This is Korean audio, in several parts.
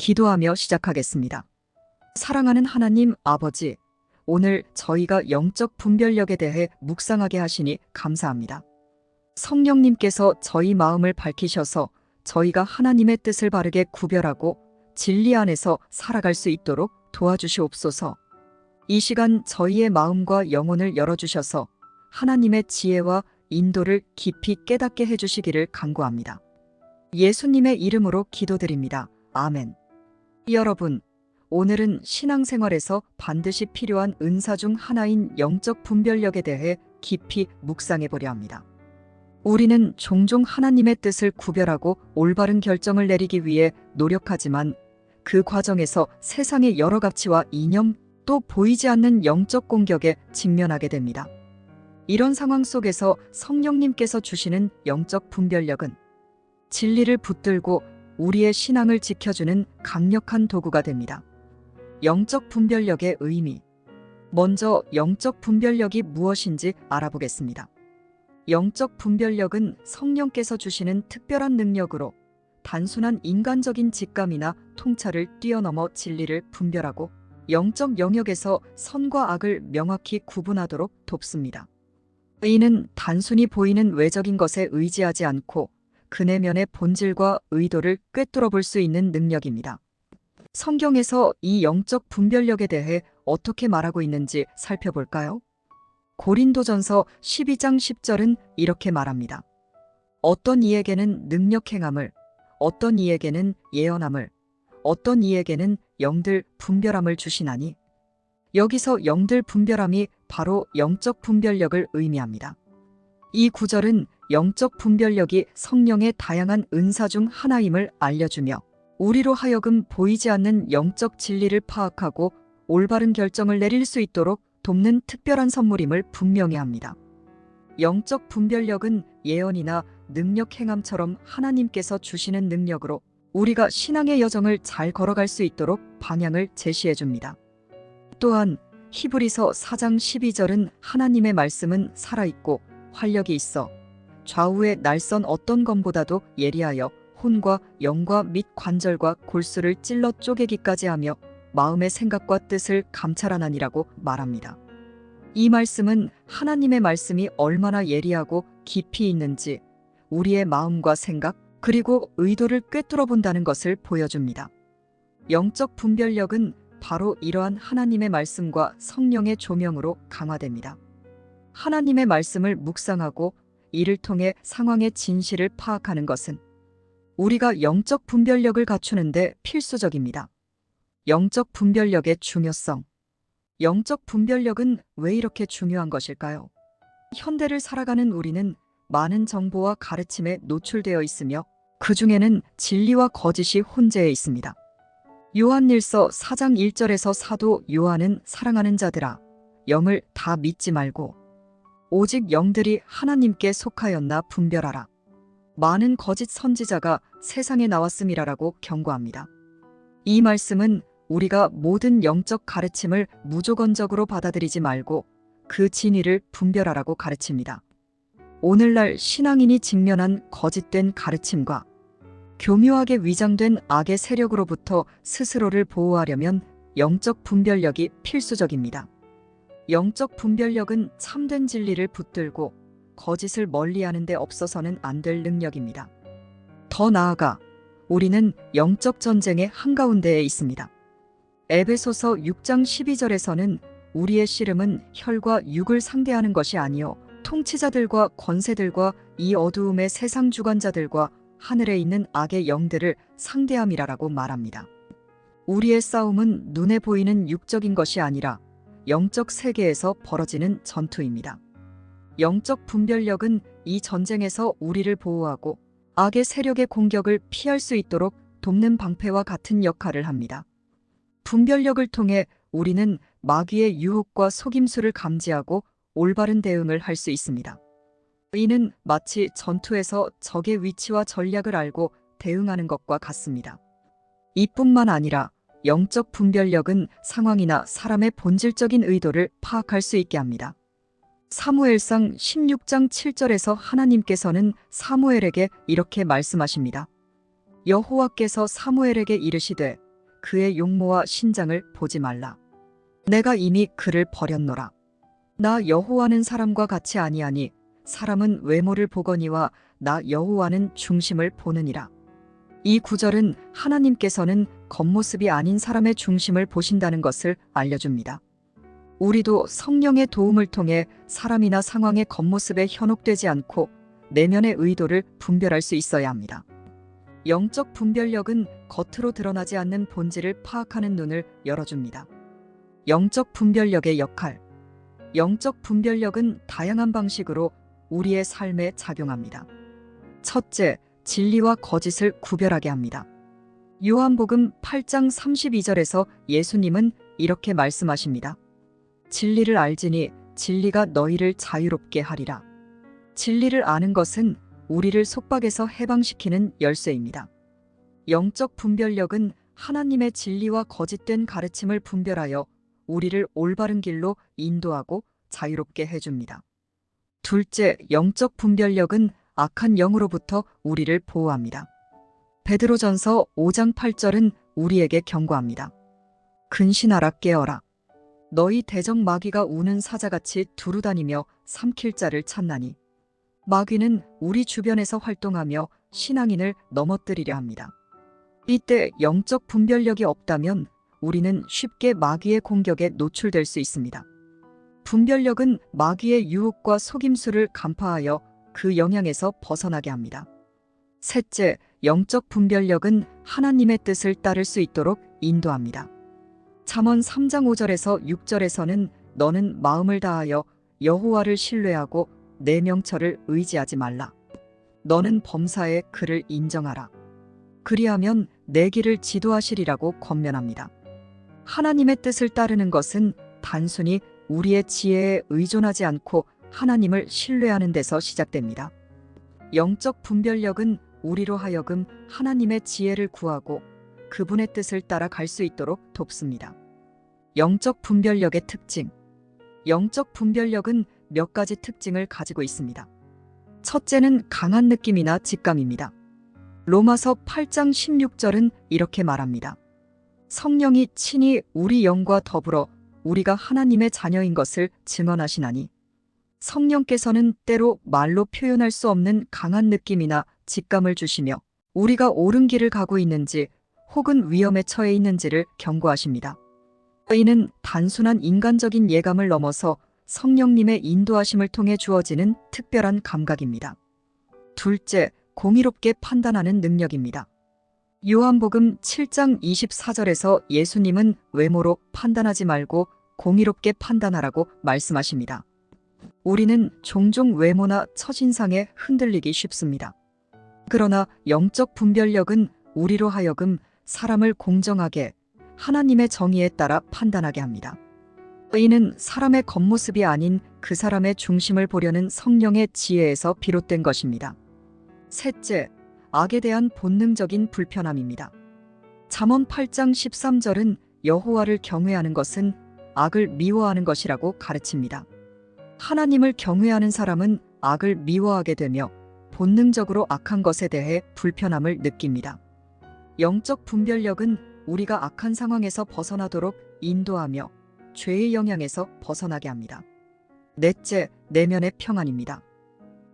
기도하며 시작하겠습니다. 사랑하는 하나님 아버지, 오늘 저희가 영적 분별력에 대해 묵상하게 하시니 감사합니다. 성령님께서 저희 마음을 밝히셔서 저희가 하나님의 뜻을 바르게 구별하고 진리 안에서 살아갈 수 있도록 도와주시옵소서. 이 시간 저희의 마음과 영혼을 열어주셔서 하나님의 지혜와 인도를 깊이 깨닫게 해주시기를 간구합니다. 예수님의 이름으로 기도드립니다. 아멘. 여러분, 오늘은 신앙생활에서 반드시 필요한 은사 중 하나인 영적 분별력에 대해 깊이 묵상해 보려 합니다. 우리는 종종 하나님의 뜻을 구별하고 올바른 결정을 내리기 위해 노력하지만 그 과정에서 세상의 여러 가치와 이념, 또 보이지 않는 영적 공격에 직면하게 됩니다. 이런 상황 속에서 성령님께서 주시는 영적 분별력은 진리를 붙들고 우리의 신앙을 지켜주는 강력한 도구가 됩니다. 영적 분별력의 의미. 먼저 영적 분별력이 무엇인지 알아보겠습니다. 영적 분별력은 성령께서 주시는 특별한 능력으로 단순한 인간적인 직감이나 통찰을 뛰어넘어 진리를 분별하고 영적 영역에서 선과 악을 명확히 구분하도록 돕습니다. 이는 단순히 보이는 외적인 것에 의지하지 않고 그 내면의 본질과 의도를 꿰뚫어 볼 수 있는 능력입니다. 성경에서 이 영적 분별력에 대해 어떻게 말하고 있는지 살펴볼까요? 고린도전서 12장 10절은 이렇게 말합니다. 어떤 이에게는 능력 행함을, 어떤 이에게는 예언함을, 어떤 이에게는 영들 분별함을 주시나니. 여기서 영들 분별함이 바로 영적 분별력을 의미합니다. 이 구절은 영적 분별력이 성령의 다양한 은사 중 하나임을 알려주며 우리로 하여금 보이지 않는 영적 진리를 파악하고 올바른 결정을 내릴 수 있도록 돕는 특별한 선물임을 분명히 합니다. 영적 분별력은 예언이나 능력 행함처럼 하나님께서 주시는 능력으로 우리가 신앙의 여정을 잘 걸어갈 수 있도록 방향을 제시해 줍니다. 또한 히브리서 4장 12절은 하나님의 말씀은 살아있고 활력이 있어 좌우의 날선 어떤 검보다도 예리하여 혼과 영과 및 관절과 골수를 찔러 쪼개기까지 하며 마음의 생각과 뜻을 감찰하나니라고 말합니다. 이 말씀은 하나님의 말씀이 얼마나 예리하고 깊이 있는지 우리의 마음과 생각 그리고 의도를 꿰뚫어 본다는 것을 보여줍니다. 영적 분별력은 바로 이러한 하나님의 말씀과 성령의 조명으로 강화됩니다. 하나님의 말씀을 묵상하고 이를 통해 상황의 진실을 파악하는 것은 우리가 영적 분별력을 갖추는데 필수적입니다. 영적 분별력의 중요성. 영적 분별력은 왜 이렇게 중요한 것일까요? 현대를 살아가는 우리는 많은 정보와 가르침에 노출되어 있으며 그 중에는 진리와 거짓이 혼재해 있습니다. 요한일서 4장 1절에서 사도 요한은 사랑하는 자들아, 영을 다 믿지 말고 오직 영들이 하나님께 속하였나 분별하라. 많은 거짓 선지자가 세상에 나왔음이라라고 경고합니다. 이 말씀은 우리가 모든 영적 가르침을 무조건적으로 받아들이지 말고 그 진위를 분별하라고 가르칩니다. 오늘날 신앙인이 직면한 거짓된 가르침과 교묘하게 위장된 악의 세력으로부터 스스로를 보호하려면 영적 분별력이 필수적입니다. 영적 분별력은 참된 진리를 붙들고 거짓을 멀리하는 데 없어서는 안 될 능력입니다. 더 나아가 우리는 영적 전쟁의 한가운데에 있습니다. 에베소서 6장 12절에서는 우리의 씨름은 혈과 육을 상대하는 것이 아니요 통치자들과 권세들과 이 어두움의 세상 주관자들과 하늘에 있는 악의 영들을 상대함이라라고 말합니다. 우리의 싸움은 눈에 보이는 육적인 것이 아니라 영적 세계에서 벌어지는 전투입니다. 영적 분별력은 이 전쟁에서 우리를 보호하고 악의 세력의 공격을 피할 수 있도록 돕는 방패와 같은 역할을 합니다. 분별력을 통해 우리는 마귀의 유혹과 속임수를 감지하고 올바른 대응을 할 수 있습니다. 이는 마치 전투에서 적의 위치와 전략을 알고 대응하는 것과 같습니다. 이뿐만 아니라 영적 분별력은 상황이나 사람의 본질적인 의도를 파악할 수 있게 합니다. 사무엘상 16장 7절에서 하나님께서는 사무엘에게 이렇게 말씀하십니다. 여호와께서 사무엘에게 이르시되 그의 용모와 신장을 보지 말라. 내가 이미 그를 버렸노라. 나 여호와는 사람과 같이 아니하니 사람은 외모를 보거니와 나 여호와는 중심을 보느니라. 이 구절은 하나님께서는 겉모습이 아닌 사람의 중심을 보신다는 것을 알려줍니다. 우리도 성령의 도움을 통해 사람이나 상황의 겉모습에 현혹되지 않고 내면의 의도를 분별할 수 있어야 합니다. 영적 분별력은 겉으로 드러나지 않는 본질을 파악하는 눈을 열어줍니다. 영적 분별력의 역할. 영적 분별력은 다양한 방식으로 우리의 삶에 작용합니다. 첫째, 진리와 거짓을 구별하게 합니다. 요한복음 8장 32절에서 예수님은 이렇게 말씀하십니다. 진리를 알지니 진리가 너희를 자유롭게 하리라. 진리를 아는 것은 우리를 속박에서 해방시키는 열쇠입니다. 영적 분별력은 하나님의 진리와 거짓된 가르침을 분별하여 우리를 올바른 길로 인도하고 자유롭게 해줍니다. 둘째, 영적 분별력은 악한 영으로부터 우리를 보호합니다. 베드로전서 5장 8절은 우리에게 경고합니다. 근신하라 깨어라. 너희 대적 마귀가 우는 사자같이 두루다니며 삼킬 자를 찾나니. 마귀는 우리 주변에서 활동하며 신앙인을 넘어뜨리려 합니다. 이때 영적 분별력이 없다면 우리는 쉽게 마귀의 공격에 노출될 수 있습니다. 분별력은 마귀의 유혹과 속임수를 간파하여 그 영향에서 벗어나게 합니다. 셋째, 영적 분별력은 하나님의 뜻을 따를 수 있도록 인도합니다. 잠언 3장 5절에서 6절에서는 너는 마음을 다하여 여호와를 신뢰하고 내 명철을 의지하지 말라. 너는 범사에 그를 인정하라. 그리하면 내 길을 지도하시리라고 권면합니다. 하나님의 뜻을 따르는 것은 단순히 우리의 지혜에 의존하지 않고 하나님을 신뢰하는 데서 시작됩니다. 영적 분별력은 우리로 하여금 하나님의 지혜를 구하고 그분의 뜻을 따라 갈 수 있도록 돕습니다. 영적 분별력의 특징. 영적 분별력은 몇 가지 특징을 가지고 있습니다. 첫째는 강한 느낌이나 직감입니다. 로마서 8장 16절은 이렇게 말합니다. 성령이 친히 우리 영과 더불어 우리가 하나님의 자녀인 것을 증언하시나니. 성령께서는 때로 말로 표현할 수 없는 강한 느낌이나 직감을 주시며 우리가 옳은 길을 가고 있는지 혹은 위험에 처해 있는지를 경고하십니다. 이는 단순한 인간적인 예감을 넘어서 성령님의 인도하심을 통해 주어지는 특별한 감각입니다. 둘째, 공의롭게 판단하는 능력입니다. 요한복음 7장 24절에서 예수님은 외모로 판단하지 말고 공의롭게 판단하라고 말씀하십니다. 우리는 종종 외모나 첫인상에 흔들리기 쉽습니다. 그러나 영적 분별력은 우리로 하여금 사람을 공정하게 하나님의 정의에 따라 판단하게 합니다. 이는 사람의 겉모습이 아닌 그 사람의 중심을 보려는 성령의 지혜에서 비롯된 것입니다. 셋째, 악에 대한 본능적인 불편함입니다. 잠언 8장 13절은 여호와를 경외하는 것은 악을 미워하는 것이라고 가르칩니다. 하나님을 경외하는 사람은 악을 미워하게 되며 본능적으로 악한 것에 대해 불편함을 느낍니다. 영적 분별력은 우리가 악한 상황에서 벗어나도록 인도하며 죄의 영향에서 벗어나게 합니다. 넷째, 내면의 평안입니다.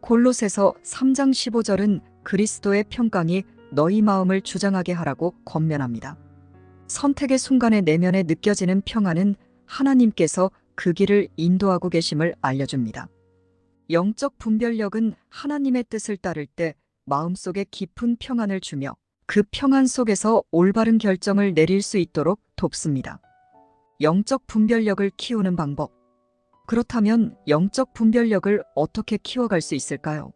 골로새서 3장 15절은 그리스도의 평강이 너희 마음을 주장하게 하라고 권면합니다. 선택의 순간에 내면에 느껴지는 평안은 하나님께서 그 길을 인도하고 계심을 알려줍니다. 영적 분별력은 하나님의 뜻을 따를 때 마음속에 깊은 평안을 주며 그 평안 속에서 올바른 결정을 내릴 수 있도록 돕습니다. 영적 분별력을 키우는 방법. 그렇다면 영적 분별력을 어떻게 키워갈 수 있을까요?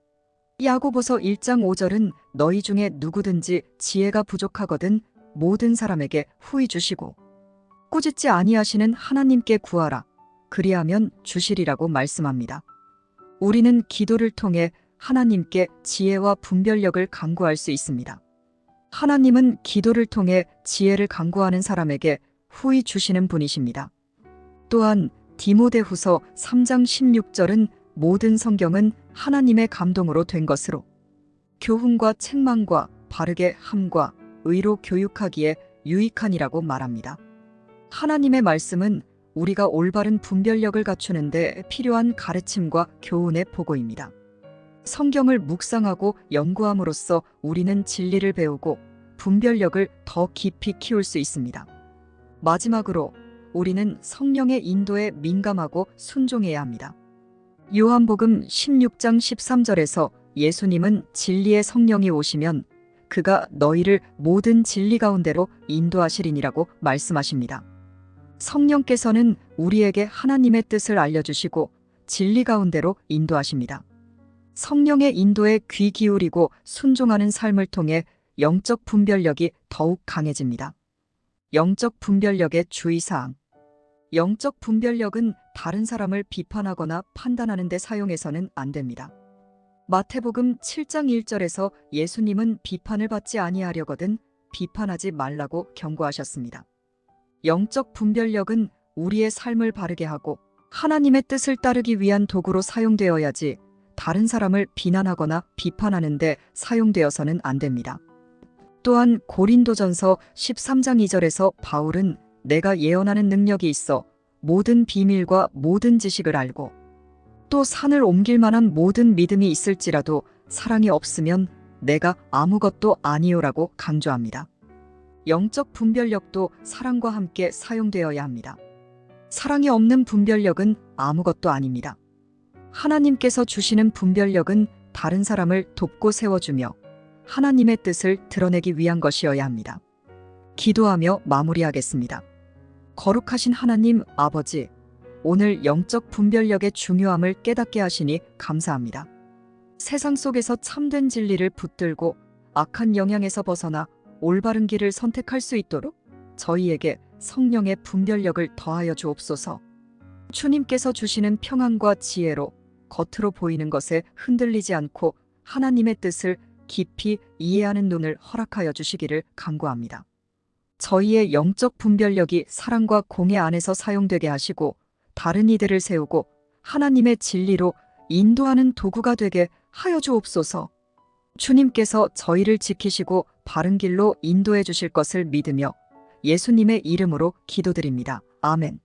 야고보서 1장 5절은 너희 중에 누구든지 지혜가 부족하거든 모든 사람에게 후히 주시고 꾸짖지 아니하시는 하나님께 구하라. 그리하면 주시리라고 말씀합니다. 우리는 기도를 통해 하나님께 지혜와 분별력을 간구할 수 있습니다. 하나님은 기도를 통해 지혜를 간구하는 사람에게 후히 주시는 분이십니다. 또한 디모데후서 3장 16절은 모든 성경은 하나님의 감동으로 된 것으로 교훈과 책망과 바르게 함과 의로 교육하기에 유익하니라고 말합니다. 하나님의 말씀은 우리가 올바른 분별력을 갖추는데 필요한 가르침과 교훈의 보고입니다. 성경을 묵상하고 연구함으로써 우리는 진리를 배우고 분별력을 더 깊이 키울 수 있습니다. 마지막으로 우리는 성령의 인도에 민감하고 순종해야 합니다. 요한복음 16장 13절에서 예수님은 진리의 성령이 오시면 그가 너희를 모든 진리 가운데로 인도하시리니라고 말씀하십니다. 성령께서는 우리에게 하나님의 뜻을 알려주시고 진리 가운데로 인도하십니다. 성령의 인도에 귀 기울이고 순종하는 삶을 통해 영적 분별력이 더욱 강해집니다. 영적 분별력의 주의사항. 영적 분별력은 다른 사람을 비판하거나 판단하는 데 사용해서는 안 됩니다. 마태복음 7장 1절에서 예수님은 비판을 받지 아니하려거든 비판하지 말라고 경고하셨습니다. 영적 분별력은 우리의 삶을 바르게 하고 하나님의 뜻을 따르기 위한 도구로 사용되어야지 다른 사람을 비난하거나 비판하는 데 사용되어서는 안 됩니다. 또한 고린도전서 13장 2절에서 바울은 내가 예언하는 능력이 있어 모든 비밀과 모든 지식을 알고 또 산을 옮길 만한 모든 믿음이 있을지라도 사랑이 없으면 내가 아무것도 아니요라고 강조합니다. 영적 분별력도 사랑과 함께 사용되어야 합니다. 사랑이 없는 분별력은 아무것도 아닙니다. 하나님께서 주시는 분별력은 다른 사람을 돕고 세워주며 하나님의 뜻을 드러내기 위한 것이어야 합니다. 기도하며 마무리하겠습니다. 거룩하신 하나님 아버지, 오늘 영적 분별력의 중요함을 깨닫게 하시니 감사합니다. 세상 속에서 참된 진리를 붙들고 악한 영향에서 벗어나 올바른 길을 선택할 수 있도록 저희에게 성령의 분별력을 더하여 주옵소서. 주님께서 주시는 평안과 지혜로 겉으로 보이는 것에 흔들리지 않고 하나님의 뜻을 깊이 이해하는 눈을 허락하여 주시기를 간구합니다. 저희의 영적 분별력이 사랑과 공의 안에서 사용되게 하시고 다른 이들을 세우고 하나님의 진리로 인도하는 도구가 되게 하여 주옵소서. 주님께서 저희를 지키시고 바른 길로 인도해 주실 것을 믿으며 예수님의 이름으로 기도드립니다. 아멘.